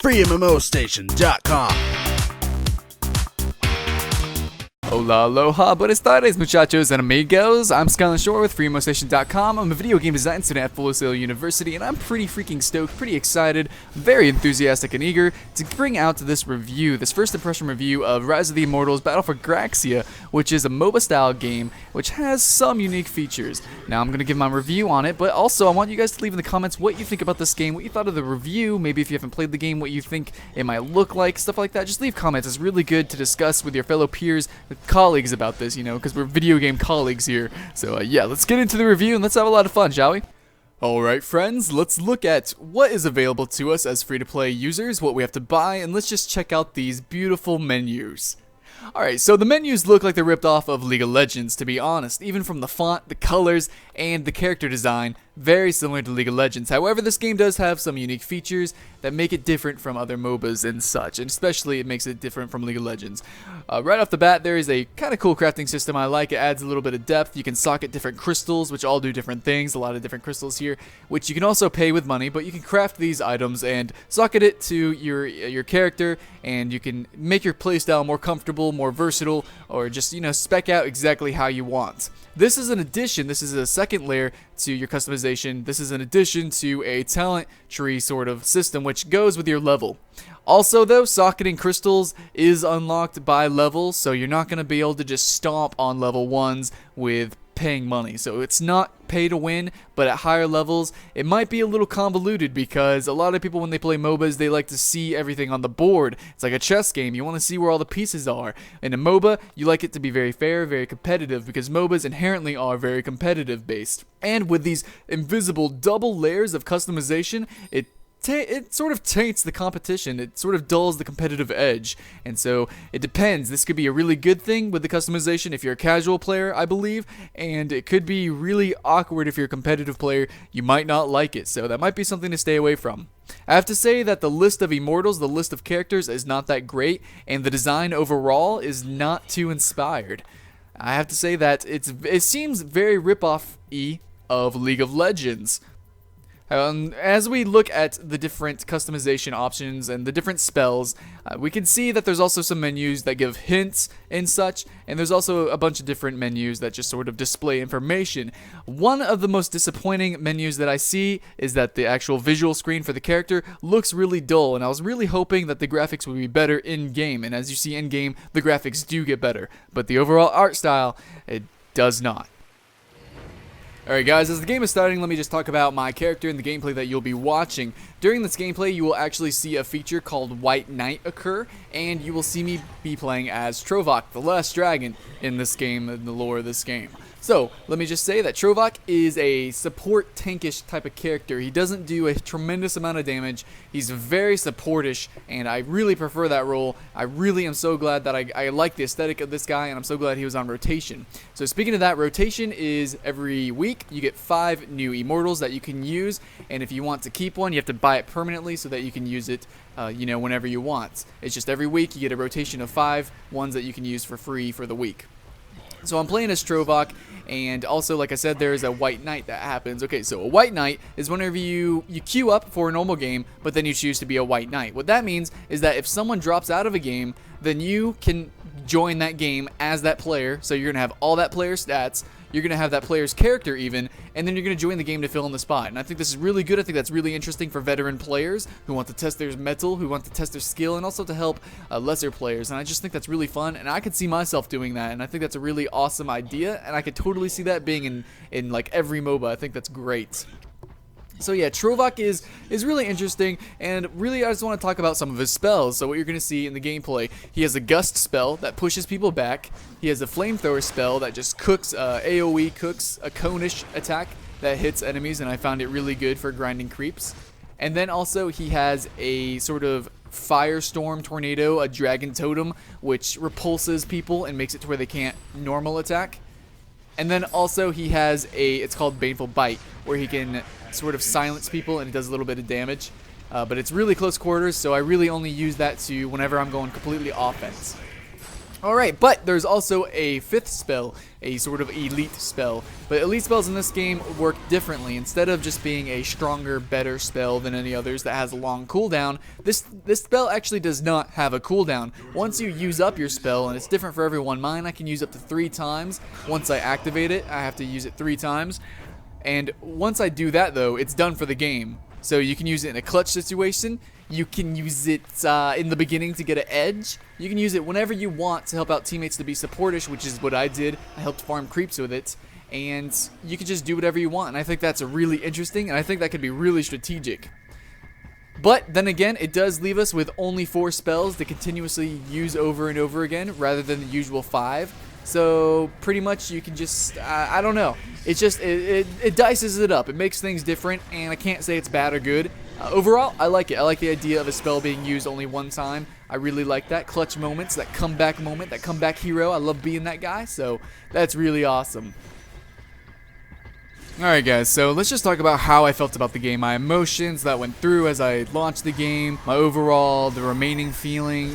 FreeMMOStation.com. Hola, aloha, buenas tardes, muchachos and amigos. I'm Skyland Shore with FreeMMOStation.com. I'm a video game design student at Full Sail University, and I'm pretty freaking stoked, pretty excited, very enthusiastic and eager to bring out this review, this first impression review of Rise of the Immortals Battle For Graxia, which is a MOBA style game, which has some unique features. Now I'm going to give my review on it, but also I want you guys to leave in the comments what you think about this game, what you thought of the review, maybe if you haven't played the game, what you think it might look like, stuff like that. Just leave comments. It's really good to discuss with your fellow peers, colleagues about this, because we're video game colleagues here. So yeah, let's get into the review and let's have a lot of fun, shall we? Alright friends, let's look at what is available to us as free-to-play users, what we have to buy, and let's just check out these beautiful menus. Alright, so the menus look like they're ripped off of League of Legends, to be honest, even from the font, the colors, and the character design, very similar to League of Legends. However, this game does have some unique features that make it different from other MOBAs and such, and especially it makes it different from League of Legends. Right off the bat, there is a kind of cool crafting system I like. It adds a little bit of depth. You can socket different crystals, which all do different things, a lot of different crystals here, which you can also pay with money, but you can craft these items and socket it to your character, and you can make your playstyle more comfortable, more versatile, or just, spec out exactly how you want. This is an addition, this is a second layer to your customization. This is an addition to a talent tree sort of system which goes with your level. Also though, socketing crystals is unlocked by level, so you're not going to be able to just stomp on level 1s with paying money. So it's not pay to win, but at higher levels it might be a little convoluted because a lot of people when they play MOBAs, they like to see everything on the board. It's like a chess game. You want to see where all the pieces are. In a MOBA, you like it to be very fair, very competitive, because MOBAs inherently are very competitive based. And with these invisible double layers of customization, it sort of taints the competition. It sort of dulls the competitive edge. And so it depends. This could be a really good thing with the customization if you're a casual player, I believe, and it could be really awkward if you're a competitive player. You might not like it, so that might be something to stay away from. I have to say that the list of immortals, the list of characters, is not that great, and the design overall is not too inspired. I have to say that it seems very rip-off-y of League of Legends. As we look at the different customization options and the different spells, we can see that there's also some menus that give hints and such, and there's also a bunch of different menus that just sort of display information. One of the most disappointing menus that I see is that the actual visual screen for the character looks really dull, and I was really hoping that the graphics would be better in-game, and as you see in-game, the graphics do get better, but the overall art style, it does not. Alright guys, as the game is starting, let me just talk about my character and the gameplay that you'll be watching. During this gameplay, you will actually see a feature called White Knight occur, and you will see me be playing as Trovok, the last dragon in this game, in the lore of this game. So, let me just say that Trovok is a support tankish type of character. He doesn't do a tremendous amount of damage. He's very supportish, and I really prefer that role. I really am so glad that I like the aesthetic of this guy, and I'm so glad he was on rotation. So speaking of that, rotation is every week. You get 5 new immortals that you can use, and if you want to keep one, you have to buy it permanently so that you can use it whenever you want. It's just every week you get a rotation of 5 ones that you can use for free for the week. So I'm playing as Trovok, and also, like I said, there is a White Knight that happens. Okay, so a White Knight is whenever you queue up for a normal game, but then you choose to be a White Knight. What that means is that if someone drops out of a game, then you can join that game as that player, so you're going to have all that player's stats, you're going to have that player's character even, and then you're going to join the game to fill in the spot. And I think this is really good. I think that's really interesting for veteran players who want to test their mettle, who want to test their skill, and also to help lesser players. And I just think that's really fun, and I could see myself doing that, and I think that's a really awesome idea, and I could totally see that being in like every MOBA. I think that's great. So yeah, Trovok is really interesting, and really I just want to talk about some of his spells. So what you're going to see in the gameplay, he has a Gust spell that pushes people back. He has a Flamethrower spell that just cooks, AoE cooks a cone-ish attack that hits enemies, and I found it really good for grinding creeps. And then also he has a sort of Firestorm Tornado, a Dragon Totem, which repulses people and makes it to where they can't normal attack. And then also he has it's called Baneful Bite, where he can sort of silence people and it does a little bit of damage. But it's really close quarters, so I really only use that to whenever I'm going completely offense. Alright, but there's also a fifth spell, a sort of elite spell. But elite spells in this game work differently. Instead of just being a stronger, better spell than any others that has a long cooldown, this spell actually does not have a cooldown. Once you use up your spell, and it's different for everyone, mine I can use up to 3 times. Once I activate it, I have to use it 3 times. And once I do that though, it's done for the game. So you can use it in a clutch situation, you can use it in the beginning to get an edge, you can use it whenever you want to help out teammates to be supportish, which is what I did. I helped farm creeps with it, and you can just do whatever you want, and I think that's really interesting, and I think that could be really strategic. But then again, it does leave us with only 4 spells to continuously use over and over again, rather than the usual 5. So pretty much you can just, I don't know. It's just, it dices it up. It makes things different, and I can't say it's bad or good. Overall, I like it. I like the idea of a spell being used only one time. I really like that. Clutch moments, that comeback moment, that comeback hero. I love being that guy, so that's really awesome. Alright guys, so let's just talk about how I felt about the game, my emotions that went through as I launched the game, my overall, the remaining feeling.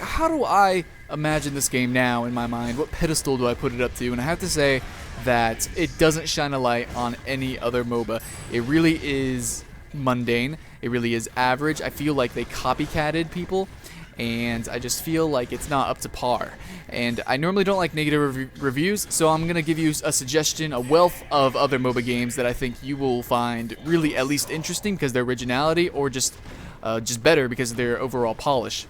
How do I imagine this game now in my mind? What pedestal do I put it up to? And I have to say that it doesn't shine a light on any other MOBA. It really is mundane. It really is average. I feel like they copycatted people, and I just feel like it's not up to par. And I normally don't like negative reviews, so I'm going to give you a suggestion, a wealth of other MOBA games that I think you will find really at least interesting because of their originality, or just better because of their overall polish.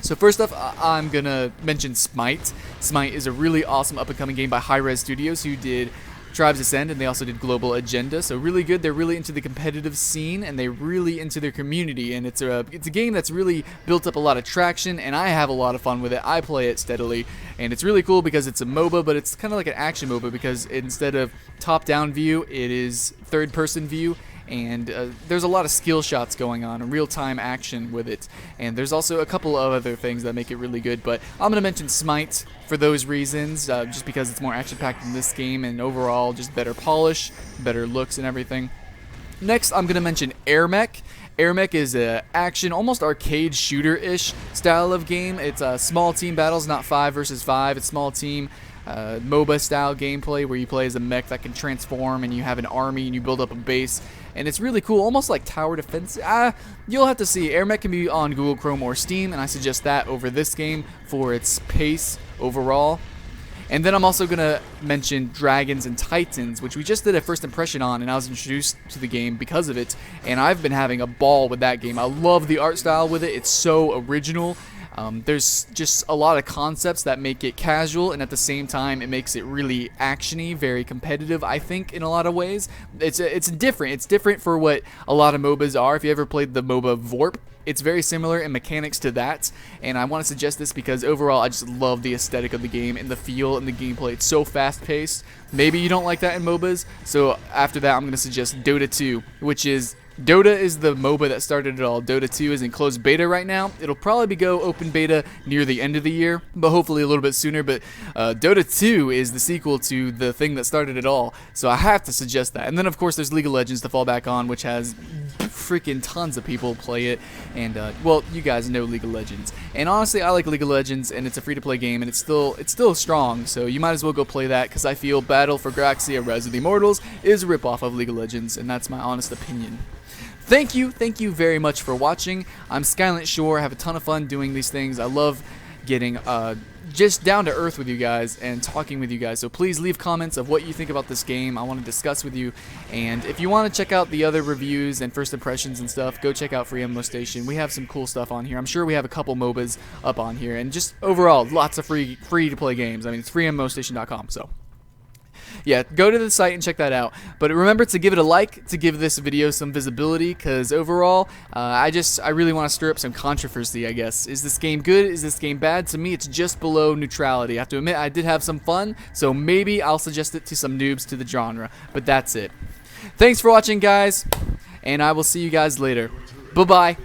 So first off, I'm going to mention Smite. Smite is a really awesome up-and-coming game by Hi-Rez Studios, who did Tribes Ascend, and they also did Global Agenda. So really good. They're really into the competitive scene, and they're really into their community, and it's a game that's really built up a lot of traction, and I have a lot of fun with it. I play it steadily, and it's really cool because it's a MOBA, but it's kind of like an action MOBA because instead of top-down view, it is third-person view. And there's a lot of skill shots going on and real-time action with it. And there's also a couple of other things that make it really good, but I'm going to mention Smite for those reasons, just because it's more action-packed in this game and overall just better polish, better looks and everything. Next, I'm going to mention Airmech. Airmech is an action, almost arcade shooter-ish style of game. It's small team battles, not 5 versus 5. It's small team MOBA style gameplay where you play as a mech that can transform, and you have an army and you build up a base, and it's really cool, almost like tower defense. You'll have to see. Airmech can be on Google Chrome or Steam, and I suggest that over this game for its pace overall. And then I'm also going to mention Dragons and Titans, which we just did a first impression on, and I was introduced to the game because of it, and I've been having a ball with that game. I love the art style with it. It's so original. There's just a lot of concepts that make it casual, and at the same time it makes it really actiony, very competitive, I think, in a lot of ways. It's different. It's different for what a lot of MOBAs are. If you ever played the MOBA Vorp, it's very similar in mechanics to that, and I want to suggest this because overall I just love the aesthetic of the game and the feel and the gameplay. It's so fast-paced. Maybe you don't like that in MOBAs, so after that I'm going to suggest Dota 2, which is Dota is the MOBA that started it all. Dota 2 is in closed beta right now. It'll probably go open beta near the end of the year, but hopefully a little bit sooner. But Dota 2 is the sequel to the thing that started it all, so I have to suggest that. And then, of course, there's League of Legends to fall back on, which has freaking tons of people play it. And, well, you guys know League of Legends. And honestly, I like League of Legends, and it's a free-to-play game, and it's still strong, so you might as well go play that, because I feel Battle For Graxia, Rise of Immortals is a ripoff of League of Legends, and that's my honest opinion. Thank you very much for watching. I'm Skylent Shore. I have a ton of fun doing these things. I love getting just down to earth with you guys and talking with you guys. So please leave comments of what you think about this game. I want to discuss with you. And if you want to check out the other reviews and first impressions and stuff, go check out FreeMMOStation. We have some cool stuff on here. I'm sure we have a couple MOBAs up on here. And just overall, lots of free to play games. I mean, it's FreeMMOStation.com, so yeah, go to the site and check that out. But remember to give it a like to give this video some visibility, because overall, I really want to stir up some controversy, I guess. Is this game good? Is this game bad? To me, it's just below neutrality. I have to admit, I did have some fun, so maybe I'll suggest it to some noobs to the genre. But that's it. Thanks for watching, guys, and I will see you guys later. Bye-bye.